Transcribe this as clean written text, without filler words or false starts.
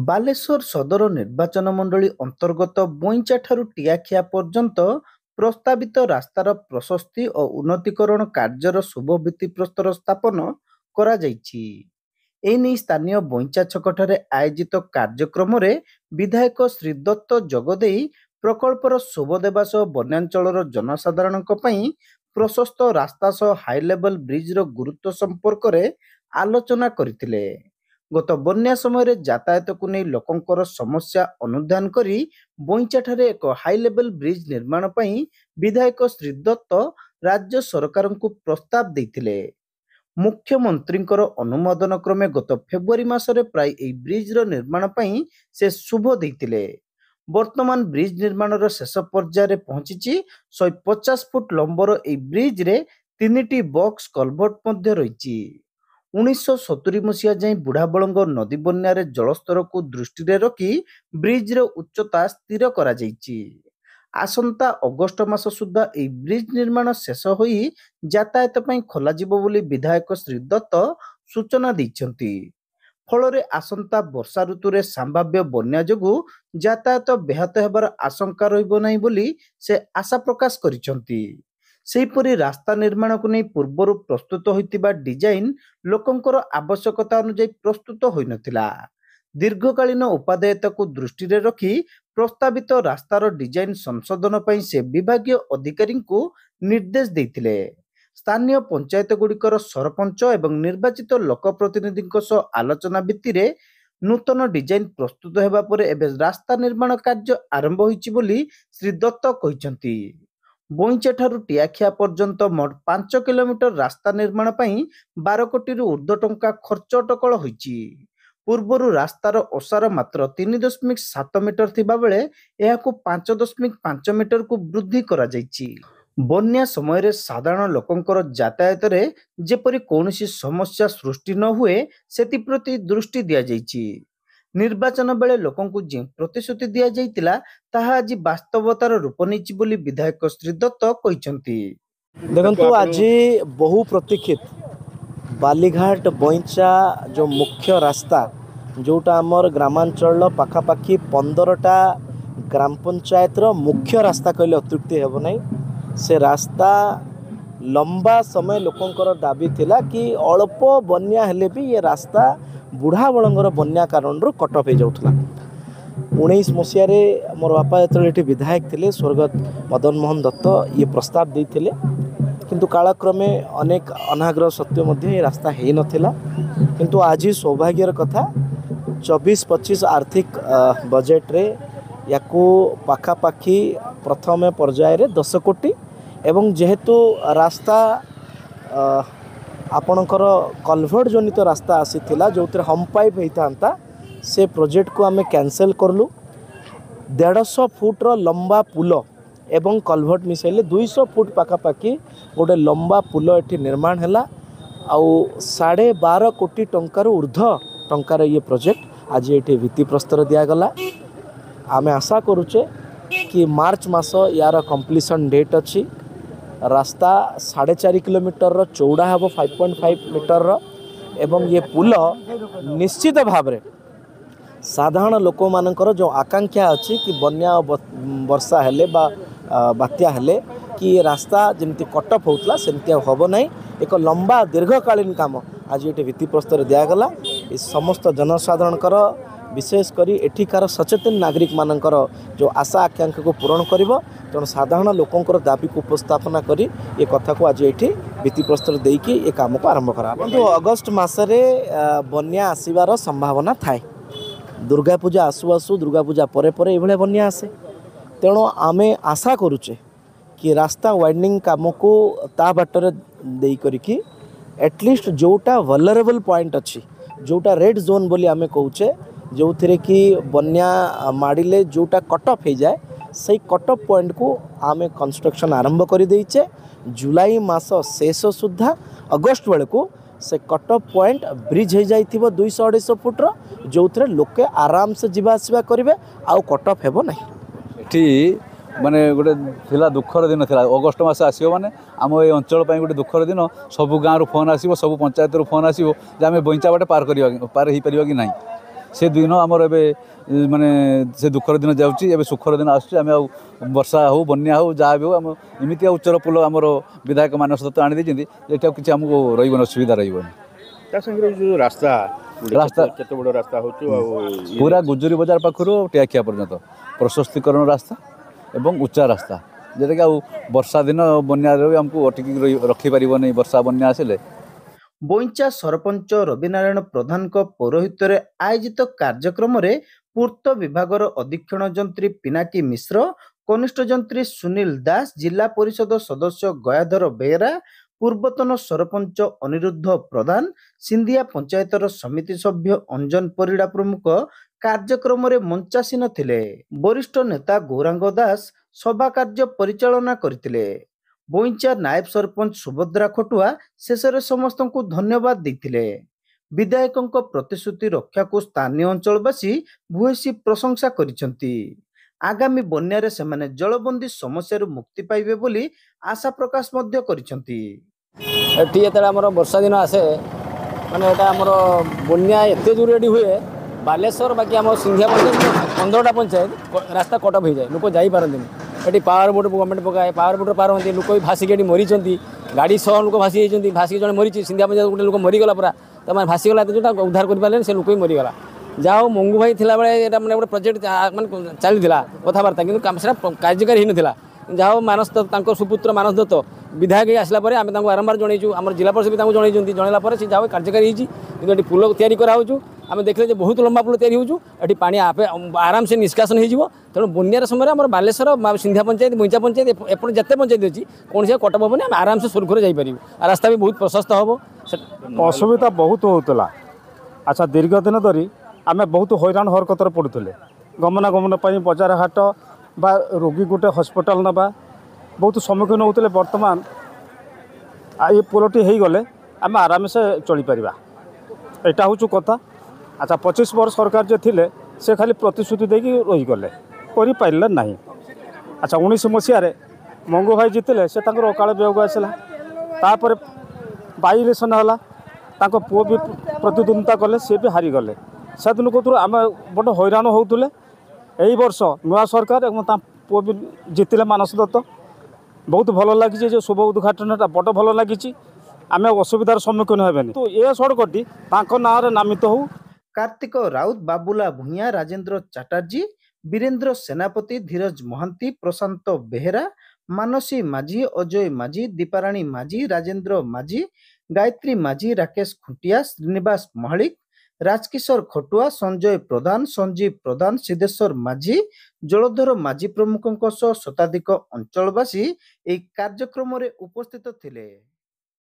ବାଲେଶ୍ୱର ସଦର ନିର୍ବାଚନ ମଣ୍ଡଳୀ ଅନ୍ତର୍ଗତ ବଇଁଚାଠାରୁ ଟିଆଖିଆ ପର୍ଯ୍ୟନ୍ତ ପ୍ରସ୍ତାବିତ ରାସ୍ତାର ପ୍ରଶସ୍ତି ଓ ଉନ୍ନତୀକରଣ କାର୍ଯ୍ୟର ଶୁଭ ଭିତ୍ତିପ୍ରସ୍ତର ସ୍ଥାପନ କରାଯାଇଛି। ଏନେଇ ସ୍ଥାନୀୟ ବଇଁଚା ଛକଠାରେ ଆୟୋଜିତ କାର୍ଯ୍ୟକ୍ରମରେ ବିଧାୟକ ଶ୍ରୀ ଦତ୍ତ ଯୋଗଦେଇ ପ୍ରକଳ୍ପର ଶୁଭ ଦେବା ସହ ବନ୍ୟାଞ୍ଚଳର ଜନସାଧାରଣଙ୍କ ପାଇଁ ପ୍ରଶସ୍ତ ରାସ୍ତା ସହ ହାଇଲେଭଲ ବ୍ରିଜର ଗୁରୁତ୍ୱ ସମ୍ପର୍କରେ ଆଲୋଚନା କରିଥିଲେ। ଗତ ବନ୍ୟା ସମୟରେ ଯାତାୟାତକୁ ନେଇ ଲୋକଙ୍କର ସମସ୍ୟା ଅନୁଧ୍ୟାନ କରି ବଇଁଚାଠାରେ ଏକ ହାଇଲେଭଲ ବ୍ରିଜ ନିର୍ମାଣ ପାଇଁ ବିଧାୟକ ଶ୍ରୀ ଦତ୍ତ ରାଜ୍ୟ ସରକାରଙ୍କୁ ପ୍ରସ୍ତାବ ଦେଇଥିଲେ। ମୁଖ୍ୟମନ୍ତ୍ରୀଙ୍କର ଅନୁମୋଦନ କ୍ରମେ ଗତ ଫେବୃଆରୀ ମାସରେ ପ୍ରାୟ ଏହି ବ୍ରିଜର ନିର୍ମାଣ ପାଇଁ ସେ ଶୁଭ ଦେଇଥିଲେ। ବର୍ତ୍ତମାନ ବ୍ରିଜ ନିର୍ମାଣର ଶେଷ ପର୍ଯ୍ୟାୟରେ ପହଞ୍ଚିଛି। 150 ଫୁଟ ଲମ୍ବର ଏହି ବ୍ରିଜରେ 3ଟି ବକ୍ସ କଲଭର୍ଟ ମଧ୍ୟ ରହିଛି। 1970 ମସିହା ଯାଏଁ ବୁଢ଼ାବଳଙ୍ଗ ନଦୀ ବନ୍ୟାରେ ଜଳସ୍ତରକୁ ଦୃଷ୍ଟିରେ ରଖି ବ୍ରିଜର ଉଚ୍ଚତା ସ୍ଥିର କରାଯାଇଛି। ଆସନ୍ତା ଅଗଷ୍ଟ ମାସ ସୁଦ୍ଧା ଏହି ବ୍ରିଜ ନିର୍ମାଣ ଶେଷ ହୋଇ ଯାତାୟାତ ପାଇଁ ଖୋଲାଯିବ ବୋଲି ବିଧାୟକ ଶ୍ରୀ ଦତ୍ତ ସୂଚନା ଦେଇଛନ୍ତି। ଫଳରେ ଆସନ୍ତା ବର୍ଷା ଋତୁରେ ସମ୍ଭାବ୍ୟ ବନ୍ୟା ଯୋଗୁଁ ଯାତାୟାତ ବ୍ୟାହତ ହେବାର ଆଶଙ୍କା ରହିବ ନାହିଁ ବୋଲି ସେ ଆଶା ପ୍ରକାଶ କରିଛନ୍ତି। ସେହିପରି ରାସ୍ତା ନିର୍ମାଣକୁ ନେଇ ପୂର୍ବରୁ ପ୍ରସ୍ତୁତ ହୋଇଥିବା ଡିଜାଇନ ଲୋକଙ୍କର ଆବଶ୍ୟକତା ଅନୁଯାୟୀ ପ୍ରସ୍ତୁତ ହୋଇନଥିଲା। ଦୀର୍ଘକାଳୀନ ଉପାଦେୟତାକୁ ଦୃଷ୍ଟିରେ ରଖି ପ୍ରସ୍ତାବିତ ରାସ୍ତାର ଡିଜାଇନ ସଂଶୋଧନ ପାଇଁ ସେ ବିଭାଗୀୟ ଅଧିକାରୀଙ୍କୁ ନିର୍ଦ୍ଦେଶ ଦେଇଥିଲେ। ସ୍ଥାନୀୟ ପଞ୍ଚାୟତଗୁଡ଼ିକର ସରପଞ୍ଚ ଏବଂ ନିର୍ବାଚିତ ଲୋକପ୍ରତିନିଧିଙ୍କ ସହ ଆଲୋଚନା ଭିତ୍ତିରେ ନୂତନ ଡିଜାଇନ ପ୍ରସ୍ତୁତ ହେବା ପରେ ଏବେ ରାସ୍ତା ନିର୍ମାଣ କାର୍ଯ୍ୟ ଆରମ୍ଭ ହୋଇଛି ବୋଲି ଶ୍ରୀ ଦତ୍ତ କହିଛନ୍ତି। ବଇଁଚାଠାରୁ ଟିଆଖିଆ ପର୍ଯ୍ୟନ୍ତ ମୋଟ 5 କିଲୋମିଟର ରାସ୍ତା ନିର୍ମାଣ ପାଇଁ 12 କୋଟିରୁ ଉର୍ଦ୍ଧ୍ୱ ଟଙ୍କା ଖର୍ଚ୍ଚ ଅଟକଳ ହୋଇଛି। ପୂର୍ବରୁ ରାସ୍ତାର ଓସାର ମାତ୍ର 3.7 ମିଟର ଥିବାବେଳେ ଏହାକୁ 5.5 ମିଟରକୁ ବୃଦ୍ଧି କରାଯାଇଛି। ବନ୍ୟା ସମୟରେ ସାଧାରଣ ଲୋକଙ୍କର ଯାତାୟାତରେ ଯେପରି କୌଣସି ସମସ୍ୟା ସୃଷ୍ଟି ନ ହୁଏ ସେଥିପ୍ରତି ଦୃଷ୍ଟି ଦିଆଯାଇଛି। ନିର୍ବାଚନ ବେଳେ ଲୋକଙ୍କୁ ଯେଉଁ ପ୍ରତିଶ୍ରୁତି ଦିଆଯାଇଥିଲା ତାହା ଆଜି ବାସ୍ତବତାର ରୂପ ନେଇଛି ବୋଲି ବିଧାୟକ ଶ୍ରୀ ଦତ୍ତ କହିଛନ୍ତି। ଦେଖନ୍ତୁ ଆଜି ବହୁ ପ୍ରତୀକ୍ଷିତ ବାଲିଘାଟ ବଇଁଚା जो मुख्य रास्ता जोटा आमर ग्रामांचल पाखापाखि 15टा ग्राम पंचायतर मुख्य रास्ता कहले अत्युक्ति हेब नहीं। से रास्ता लंबा समय लोकंकर दाबी थिला कि अल्प बन्या हेले भी ये रास्ता बुढ़ा बलंगर बन्या कारण कट ऑफ हो जाउथला। 19 मसीह मोर बापा जो विधायक थे स्वर्गत मदन मोहन दत्त ये प्रस्ताव देते किंतु कालक्रमे अनेक अनाग्रह सत्य मध्य ये रास्ता है नथिला। किंतु आज सौभाग्यर कथा 24-25 आर्थिक बजेट रे याकू पाखापाखि प्रथम पर्याय 10 कोटी एवं जेहेतु रास्ता आपणकर कलभर्ट जनित रास्ता आसीथिला जो हम पाइप होता से प्रोजेक्ट को आमे कैंसल करलु। 150 फुट्र लंबा पुल एवं कलभर्ट मिसेले 200 फुट पाखापाखि गोटे लंबा पुल एठी निर्माण हैला। आउ 12.5 कोटी टंकार ऊर्ध्व टंकार ये प्रोजेक्ट आज ये भित्तिप्रस्तर दिगला। आम आशा करुचे कि मार्च मास यार कंप्लीशन डेट अच्छी। रास्ता 4.5 किलोमीटर चौड़ा हम 5.5 मीटर एवं ये पुल निश्चित भाव में साधारण लोक मानकर जो आकांक्षा अच्छी कि बन्या वर्षा हेले बा बात्या हेले कि ये रास्ता जमती कटअप होता सेमती हम ना। एक लंबा दीर्घकालीन काम आज ये भित्तिप्रस्तर दिगला। इस समस्त जनसाधारणकर विशेषकर एठिकार सचेतन नागरिक मानकर जो आशा आकांक्षा को पूरण करिवो। तेणु साधारण लोकंकर दाबी को उपस्थापना करी ये कथा को आज ये भित्तिप्रस्तर देकी ये काम को आरंभ करा। किंतु अगस्ट मासरे बन्या आसीबार संभावना थाए। दुर्गा पूजा आसु आसु दुर्गा पूजा परे परे ये बन्या आसे। तेणु आमे आशा करुचे कि रास्ता वाइडनिंग काम को ता बाटर दे करके एटलिस्ट जोटा वल्नरेबल पॉइंट अच्छी जोटा रेड जोन बोली आमे कहूचे जो थे कि बन्या माड़े जोटा कटअफ हो जाए से कटअफ पॉइंट को आमे कंस्ट्रक्शन आरंभ कर देचे। जुलाई मास शेष सुधा अगस्ट बेले को से कटअफ पॉइंट ब्रिज हो जाए 200-250 फुट्र जो थे लोके आराम से जीवा आसवा करेंगे आउ कटअफ हेब ना। माने गोटे थिला दुखर दिन थिला अगस्ट मास आसीबो माने आम ए अंचल पई गोटे दुखर दिन सब गाँव फोन आसीबो सब पंचायत फोन आसीबो जे आमे बइंचा बाटे पार हो परिबा कि नहीं से दिन आमर ए माने से दुखर दिन जाऊँगी ए सुखर दिन आम वर्षा हो बन्या हो जहाँ भी हो आम एमती उच्चर पुल आमर विधायक मान सहित आनी ये किसी आमको रही असुविधा रही रास्ता रास्ता केते बड़ रास्ता हो पूरा गुजुरी बाजार पाखर टियाखिया पर्यंत प्रशस्तीकरण रास्ता एवं उच्चा रास्ता जोटा कि वर्षा दिन बन्या आमको अटकी रखिपर नहीं वर्षा बन्या आसिले। बोईचा सरपंच रविनारायण प्रधान पौरोहित्य आयोजित कार्यक्रम रे पूर्त विभागर अधीक्षण जंत्री पिनाकी मिश्र, कनिष्ठ जंत्री सुनील दास, जिला परिषद सदस्य गयाधर बेहेरा, पूर्वतन सरपंच अनिरुद्ध प्रधान, सिंधिया पंचायतर समिति सभ्य अंजन परिड़ा प्रमुख कार्यक्रम रे मंचासीन थिले। वरिष्ठ नेता गौरांग दास सभा कार्य परिचालना करथिले। बोईचा नायब सरपंच सुभद्रा खटुआ शेष समस्त को धन्यवाद देते। विधायकों प्रतिश्रुति रक्षा को स्थानीय अंचलवासी भूयसी प्रशंसा करिसेंती। आगामी बन्यारे सेमाने जलबंदी समस्या मुक्ति पाइबे बोली आशा प्रकाश मध्य करिसेंती। एटी आमर वर्षा दिन आसे माने एटा आमर बन्या एते दूर एडी हुए बालेश्वर बाकी आम सिंधिया पंचायत 15टा पंचायत रास्ता कटअप हो जाए, लोक जाई पारंती। एटी पावर बोट गवर्नमेंट पकाए, पावर बोट पार होती लोक भी भासिक मरी गाड़ी 100 लोक भासी जाती, भासिक जन मरी सिंधिया पंचायत गोटे लोक मरीगला पूरा तो मैंने भासीगला जो उद्धार कर पारे से लोक भी मरीगला। जहाँ हो मंगू भाई थिला बेले मैंने गोटे प्रोजेक्ट माने चलता कथबार्ता कि कार्यकारी हो ना। जहाँ हो मानस दत्त सुपुत्र मानस दत्त विधायक आसला आम बारंबार जनईचु, आम जिला परिषद भी जनई जनला जहाँ कार्यकारी होती पुल या आम देखले बहुत लंबा पुल या पा आराम से निष्कासन हो। तेणु बन्यार समय आम बालेश्वर सिंधिया पंचायत बोईचा पंचायत एपट जिते पंचायत अच्छी कौन से कटअप हेनी आम आराम से सुरखुर जापर। रास्ता भी बहुत प्रशस्त हम। असुविधा बहुत होता। अच्छा दीर्घ दिन धरी आम बहुत हैरान हरकतर पड़ुले गमनागमन बजार हाट बा रोगी गोटे हस्पिटाल नवा बहुत सम्मुखीन होते। बर्तमान ये पुलटी हो गले आम आराम से चलीपर यहाँ हूँ कथा। अच्छा 25 वर्ष सरकार जो थे से खाली प्रतिश्रुति देकी रहीगले कर ना। अच्छा 19 मसीह मंगू भाई जीतले से अकाल वियोग आसला तापर बाई इलेक्शन है पुओ भी प्रतिद्वंदिता कले सी भी हारीगले। से दिन कौन आम बड़ हैरान होते। यही वर्ष नुआ सरकार और पुओ भी जीतले मानस दत्त बहुत भल लगी जो शुभ उद्घाटनटा बड़ भल लगी। आम असुविधार सम्मुखीन हेबेनि तो ये सड़कटी ना नामित हो। कार्तिक राउत, बाबुला भूया, राजेंद्र चटर्जी, वीरेंद्र सेनापति, धीरज महांती, प्रशांत बेहेरा, मानसी माझी, अजय माझी, दीपाराणी माझी, राजेंद्र माझी, गायत्री माझी, राकेश खुंटिया, श्रीनिवास महालिक, राजकिशोर खटुआ, संजय प्रधान, संजीव प्रधान, सिद्धेश्वर माझी, जलधर माझी प्रमुखों शताधिक अंचलवासी कार्यक्रम उपस्थित थिले।